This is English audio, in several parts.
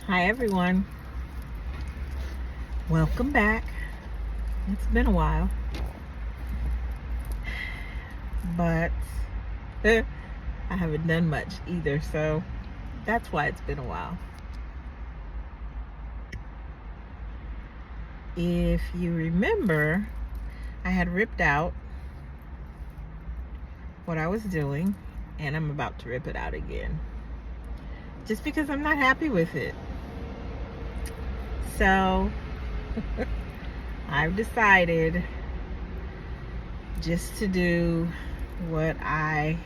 Hi everyone, welcome back. It's been a while, but I haven't done much either, so that's why it's been a while. If you remember, I had ripped out what I was doing, and I'm about to rip it out again, just because I'm not happy with it. So I've decided just to do what I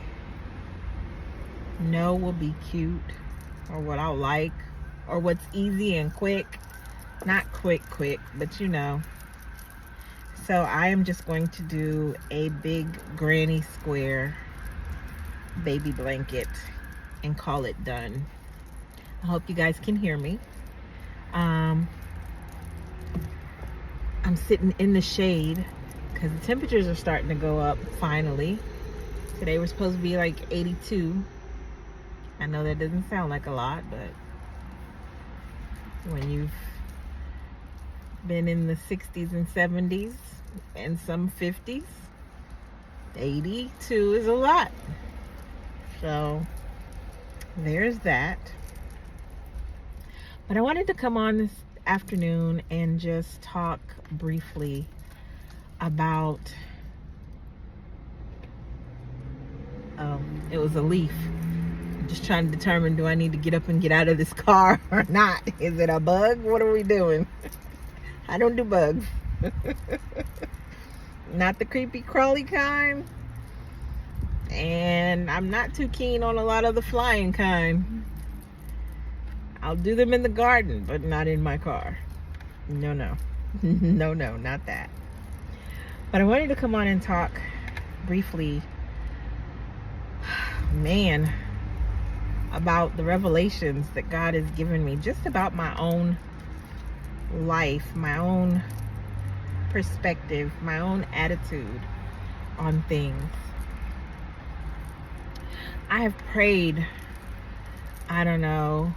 know will be cute, or what I'll like, or what's easy and quick. Not quick, but you know. So I am just going to do a big granny square baby blanket and call it done. I hope you guys can hear me. I'm sitting in the shade because the temperatures are starting to go up finally. Today we're supposed to be like 82. I know that doesn't sound like a lot, but when you've been in the 60s and 70s and some 50s, 82 is a lot. So there's that. But I wanted to come on this afternoon and just talk briefly about it was a leaf. I'm just trying to determine, do I need to get up and get out of this car or not? Is it a bug? What are we doing? I don't do bugs. Not the creepy crawly kind, and I'm not too keen on a lot of the flying kind. I'll do them in the garden, but not in my car. No. No, not that. But I wanted to come on and talk briefly, about the revelations that God has given me, just about my own life, my own perspective, my own attitude on things. I have prayed, I don't know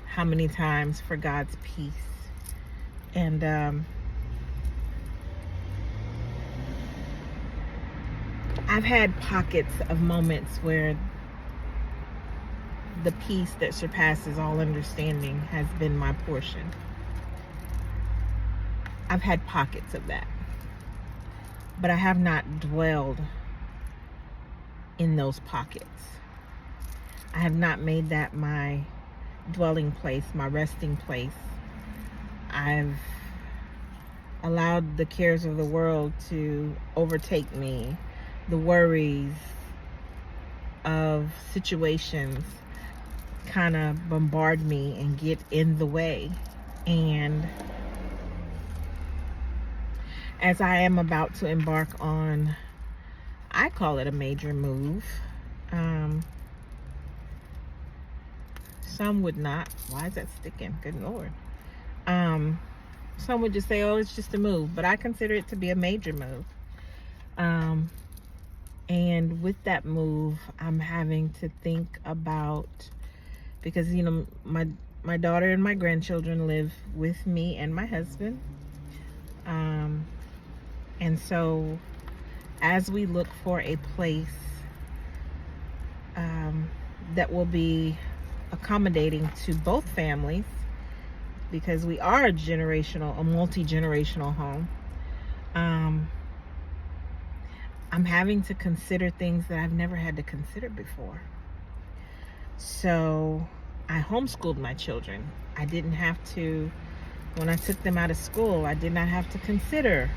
how many times, for God's peace. And I've had pockets of moments where the peace that surpasses all understanding has been my portion. I've had pockets of that, but I have not dwelled in those pockets. I have not made that my dwelling place, my resting place. I've allowed the cares of the world to overtake me, the worries of situations kind of bombard me and get in the way. And as I am about to embark on, I call it a major move. Some would not. Why is that sticking? Good Lord. Some would just say, oh, it's just a move. But I consider it to be a major move. And with that move, I'm having to think about, because, you know, my daughter and my grandchildren live with me and my husband. And so as we look for a place that will be accommodating to both families, because we are a multi-generational home, I'm having to consider things that I've never had to consider before. So I homeschooled my children. I didn't have to, when I took them out of school, I did not have to consider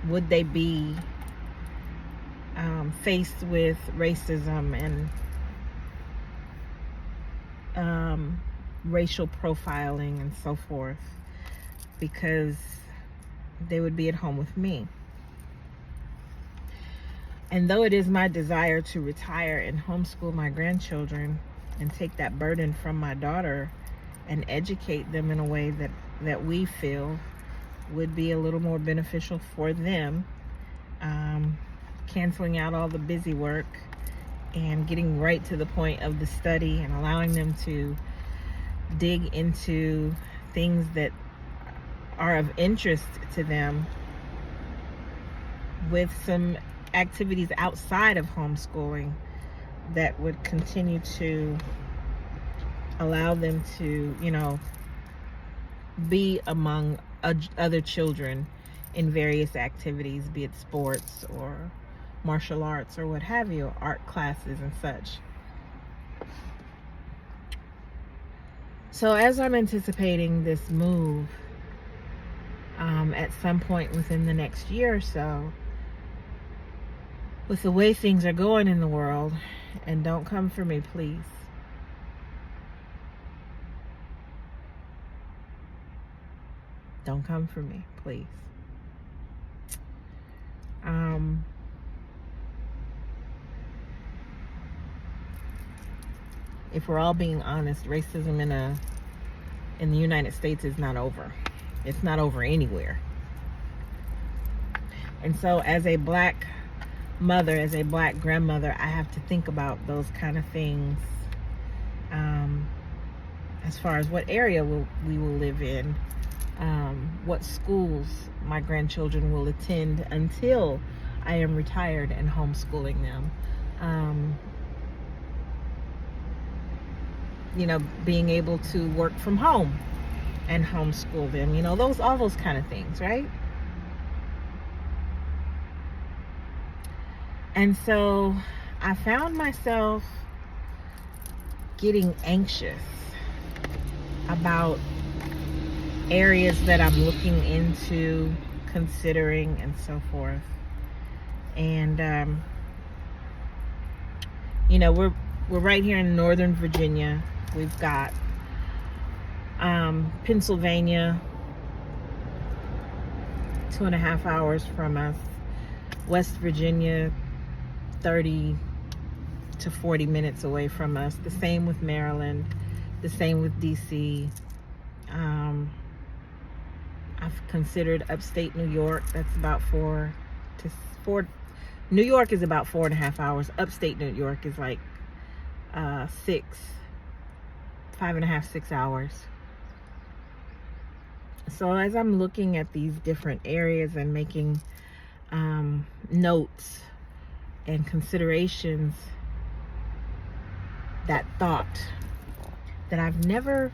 would they be faced with racism and racial profiling and so forth, because they would be at home with me. And though it is my desire to retire and homeschool my grandchildren and take that burden from my daughter and educate them in a way that we feel would be a little more beneficial for them, canceling out all the busy work and getting right to the point of the study and allowing them to dig into things that are of interest to them, with some activities outside of homeschooling that would continue to allow them to, be among other children in various activities, be it sports or martial arts or what have you, art classes and such. So as I'm anticipating this move, at some point within the next year or so, with the way things are going in the world, and don't come for me, please. Don't come for me, please. If we're all being honest, racism in the United States is not over. It's not over anywhere. And so as a black mother, as a black grandmother, I have to think about those kind of things, as far as what area we will live in, what schools my grandchildren will attend until I am retired and homeschooling them. Being able to work from home and homeschool them, all those kind of things, right? And so I found myself getting anxious about areas that I'm looking into, considering, and so forth. And we're right here in Northern Virginia. We've got Pennsylvania 2.5 hours from us, West Virginia 30 to 40 minutes away from us. The same with Maryland, the same with DC. I've considered upstate New York. That's about 4. New York is about 4.5 hours. Upstate New York is like 5.5, 6 hours. So as I'm looking at these different areas and making notes and considerations, that thought that I've never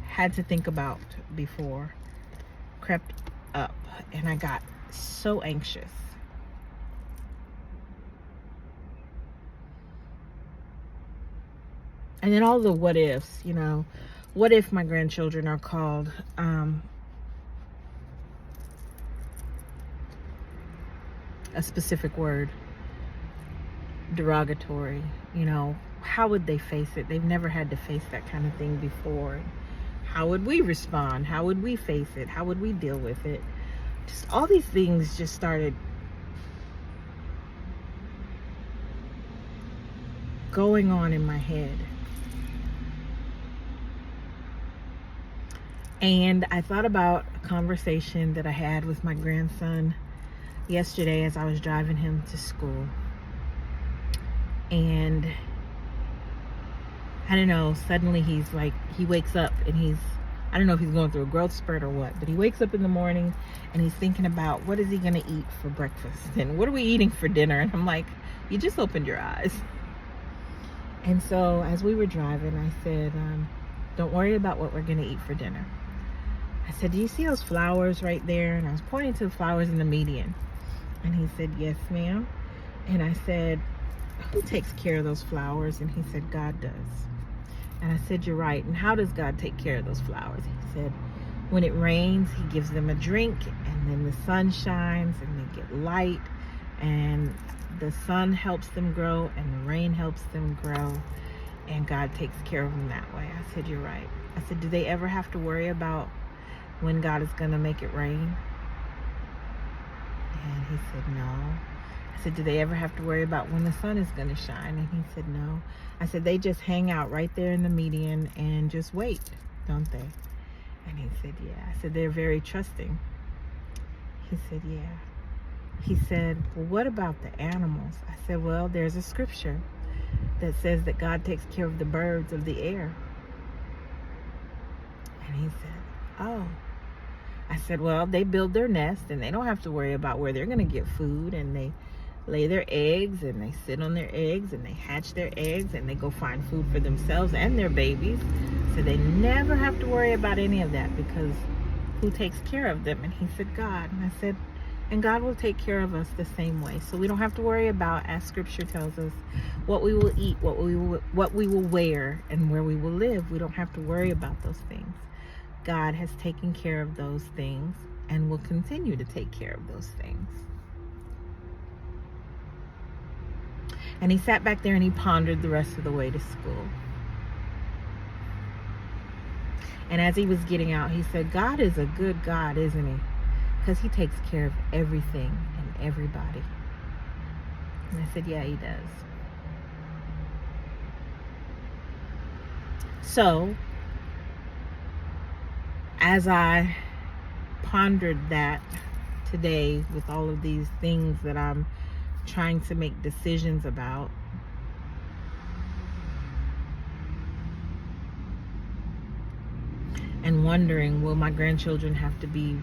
had to think about before crept up, and I got so anxious. And then all the what ifs, what if my grandchildren are called a specific word, derogatory, how would they face it? They've never had to face that kind of thing before. How would we respond? How would we face it? How would we deal with it? Just all these things just started going on in my head. And I thought about a conversation that I had with my grandson yesterday as I was driving him to school. And I don't know, suddenly he wakes up and I don't know if he's going through a growth spurt or what, but he wakes up in the morning and he's thinking about what is he going to eat for breakfast and what are we eating for dinner? And I'm like, you just opened your eyes. And so as we were driving, I said, don't worry about what we're going to eat for dinner. I said, do you see those flowers right there? And I was pointing to the flowers in the median. And he said, yes, ma'am. And I said, who takes care of those flowers? And he said, God does. And I said, you're right. And how does God take care of those flowers? He said, when it rains, he gives them a drink, and then the sun shines and they get light, and the sun helps them grow and the rain helps them grow, and God takes care of them that way. I said, you're right. I said, do they ever have to worry about when God is going to make it rain? And he said, no. I said, do they ever have to worry about when the sun is going to shine? And he said, no. I said, they just hang out right there in the median and just wait, don't they? And he said, yeah. I said, they're very trusting. He said, yeah. He said, well, what about the animals? I said, well, there's a scripture that says that God takes care of the birds of the air. And he said, oh. I said, well, they build their nest and they don't have to worry about where they're going to get food, and they lay their eggs and they sit on their eggs and they hatch their eggs and they go find food for themselves and their babies. So they never have to worry about any of that, because who takes care of them? And he said, God. And I said, and God will take care of us the same way. So we don't have to worry about, as scripture tells us, what we will eat, what we will wear, and where we will live. We don't have to worry about those things. God has taken care of those things and will continue to take care of those things. And he sat back there and he pondered the rest of the way to school. And as he was getting out, he said, God is a good God, isn't he? Because he takes care of everything and everybody. And I said, yeah, he does. So, as I pondered that today with all of these things that I'm trying to make decisions about, and wondering, will my grandchildren have to be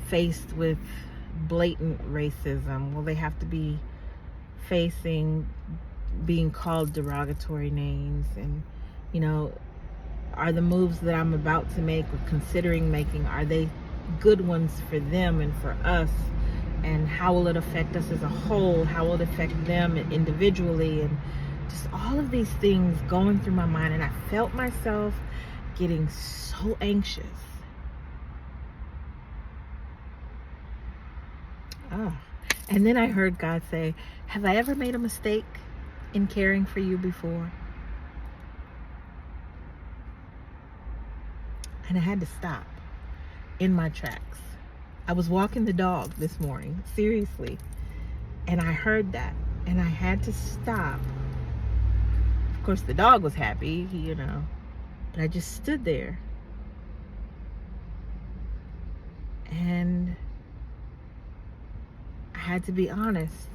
faced with blatant racism? Will they have to be facing being called derogatory names? And, you know, are the moves that I'm about to make or considering making, are they good ones for them and for us? And how will it affect us as a whole? How will it affect them individually? And just all of these things going through my mind. And I felt myself getting so anxious. Oh. And then I heard God say, have I ever made a mistake in caring for you before? And I had to stop in my tracks. I was walking the dog this morning, seriously, and I heard that, and I had to stop. Of course, the dog was happy, you know, but I just stood there. And I had to be honest.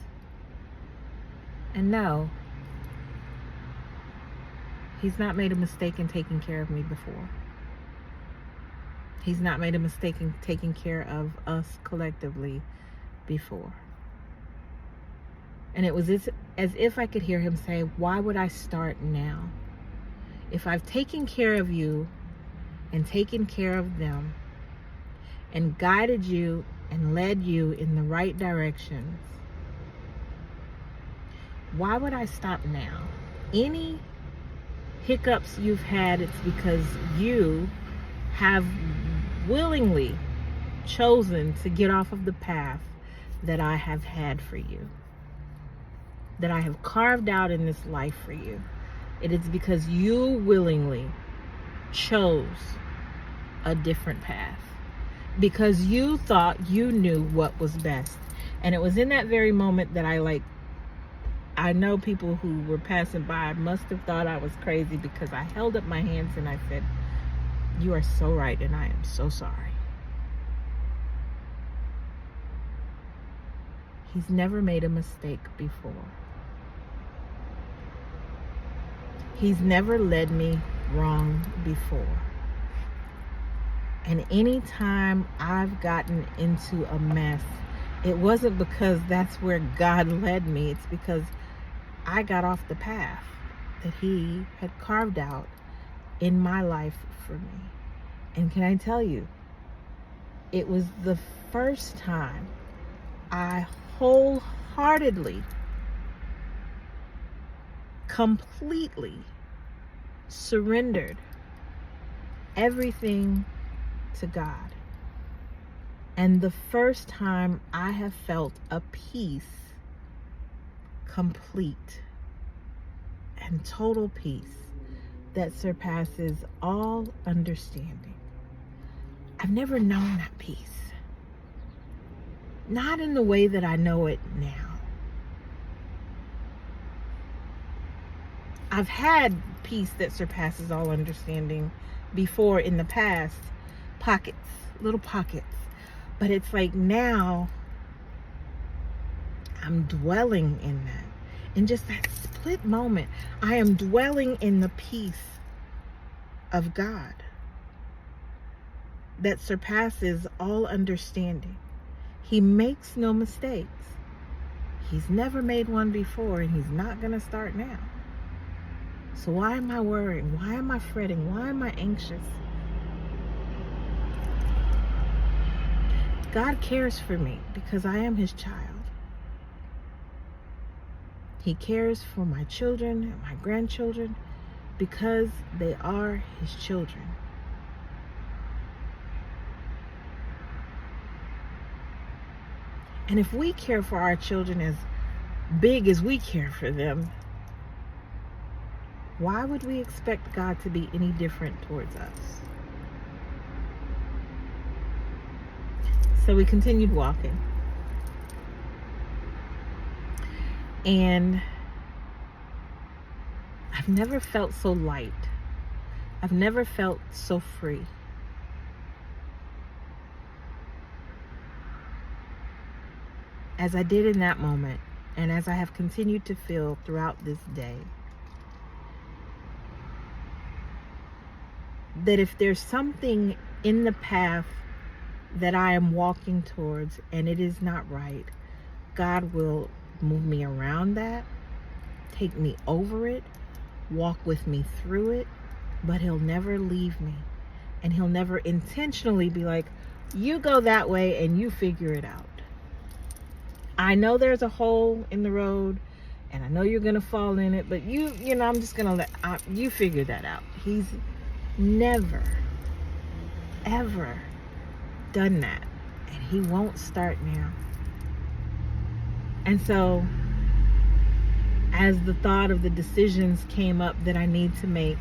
And no, he's not made a mistake in taking care of me before. He's not made a mistake in taking care of us collectively before. And it was as if I could hear him say, why would I start now? If I've taken care of you and taken care of them and guided you and led you in the right directions, why would I stop now? Any hiccups you've had, it's because you have willingly chosen to get off of the path that I have had for you, that I have carved out in this life for you. It is because you willingly chose a different path, because you thought you knew what was best. And it was in that very moment that I know people who were passing by must have thought I was crazy, because I held up my hands and I said, you are so right, and I am so sorry. He's never made a mistake before. He's never led me wrong before. And anytime I've gotten into a mess, it wasn't because that's where God led me. It's because I got off the path that he had carved out in my life for me. And can I tell you, it was the first time I wholeheartedly, completely surrendered everything to God. And the first time I have felt a peace, complete and total peace, that surpasses all understanding. I've never known that peace. Not in the way that I know it now. I've had peace that surpasses all understanding before in the past, pockets, little pockets. But it's like now I'm dwelling in that. In just that split moment, I am dwelling in the peace of God that surpasses all understanding. He makes no mistakes. He's never made one before, and he's not going to start now. So why am I worrying? Why am I fretting? Why am I anxious? God cares for me because I am his child. He cares for my children and my grandchildren because they are his children. And if we care for our children as big as we care for them, why would we expect God to be any different towards us? So we continued walking. And I've never felt so light. I've never felt so free. As I did in that moment, and as I have continued to feel throughout this day, that if there's something in the path that I am walking towards and it is not right, God will move me around that, take me over it, walk with me through it, but he'll never leave me. And he'll never intentionally be like, you go that way and you figure it out. I know there's a hole in the road and I know you're going to fall in it, but you know, I'm just going to let you figure that out. He's never, ever done that. And he won't start now. And so, as the thought of the decisions came up that I need to make,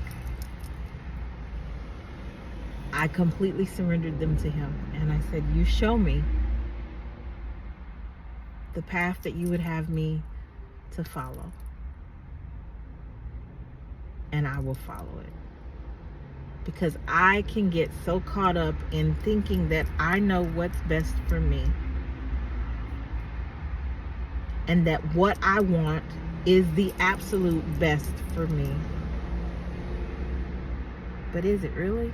I completely surrendered them to him. And I said, you show me the path that you would have me to follow, and I will follow it. Because I can get so caught up in thinking that I know what's best for me, and that what I want is the absolute best for me. But is it really?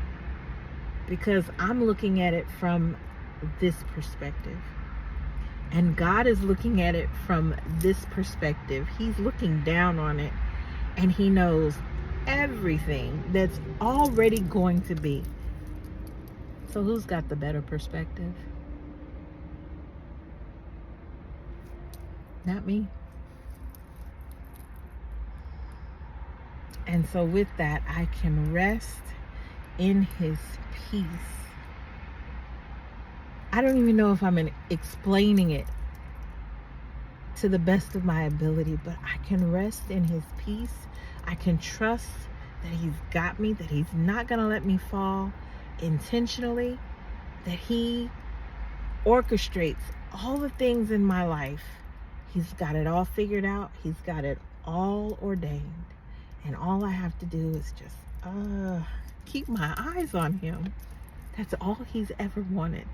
Because I'm looking at it from this perspective. And God is looking at it from this perspective. He's looking down on it, and he knows everything that's already going to be. So who's got the better perspective? Not me. And so with that, I can rest in his peace. I don't even know if I'm explaining it to the best of my ability, but I can rest in his peace. I can trust that he's got me, that he's not going to let me fall intentionally, that he orchestrates all the things in my life. He's got it all figured out. He's got it all ordained. And all I have to do is just keep my eyes on him. That's all he's ever wanted.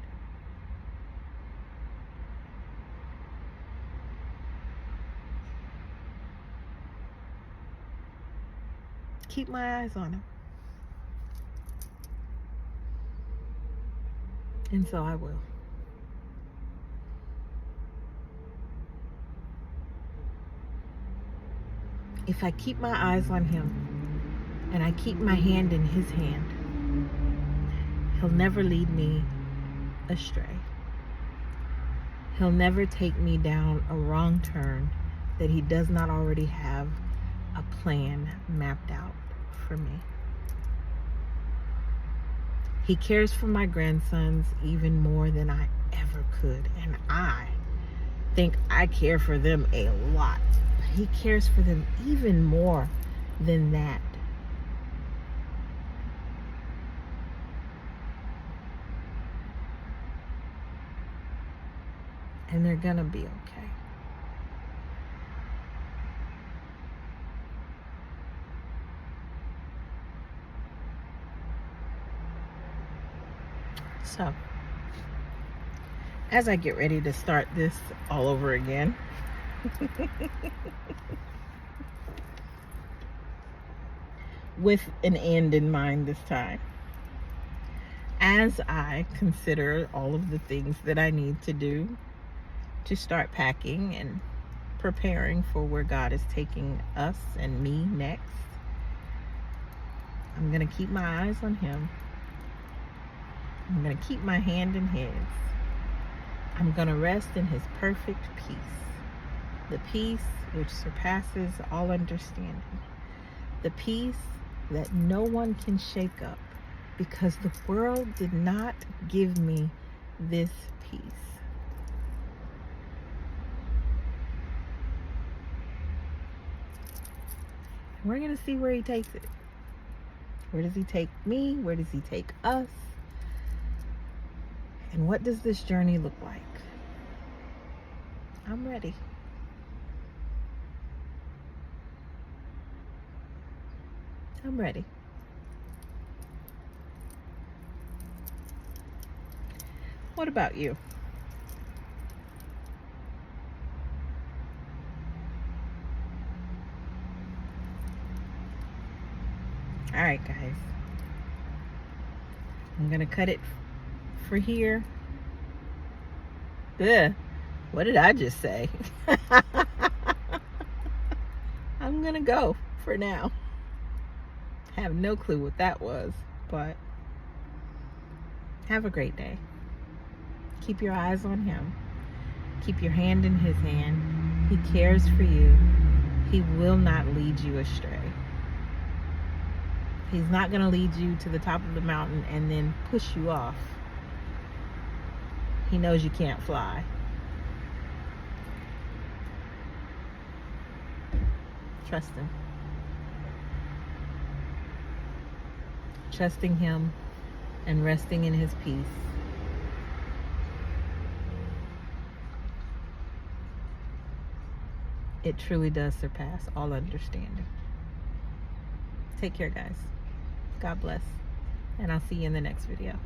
Keep my eyes on him. And so I will. If I keep my eyes on him and I keep my hand in his hand, he'll never lead me astray. He'll never take me down a wrong turn that he does not already have a plan mapped out for me. He cares for my grandsons even more than I ever could. And I think I care for them a lot. But he cares for them even more than that. And they're gonna be okay. So, as I get ready to start this all over again, with an end in mind this time. As I consider all of the things that I need to do to start packing and preparing for where God is taking us and me next, I'm going to keep my eyes on Him. I'm going to keep my hand in His. I'm going to rest in His perfect peace. The peace which surpasses all understanding. The peace that no one can shake up, because the world did not give me this peace. We're going to see where He takes it. Where does He take me? Where does He take us? And what does this journey look like? I'm ready. I'm ready. What about you? All right, guys. I'm going to cut it for here. Ugh. What did I just say? I'm going to go for now. I have no clue what that was, but have a great day. Keep your eyes on Him. Keep your hand in His hand. He cares for you. He will not lead you astray. He's not going to lead you to the top of the mountain and then push you off. He knows you can't fly. Trust Him. Trusting Him and resting in His peace. It truly does surpass all understanding. Take care, guys. God bless. And I'll see you in the next video.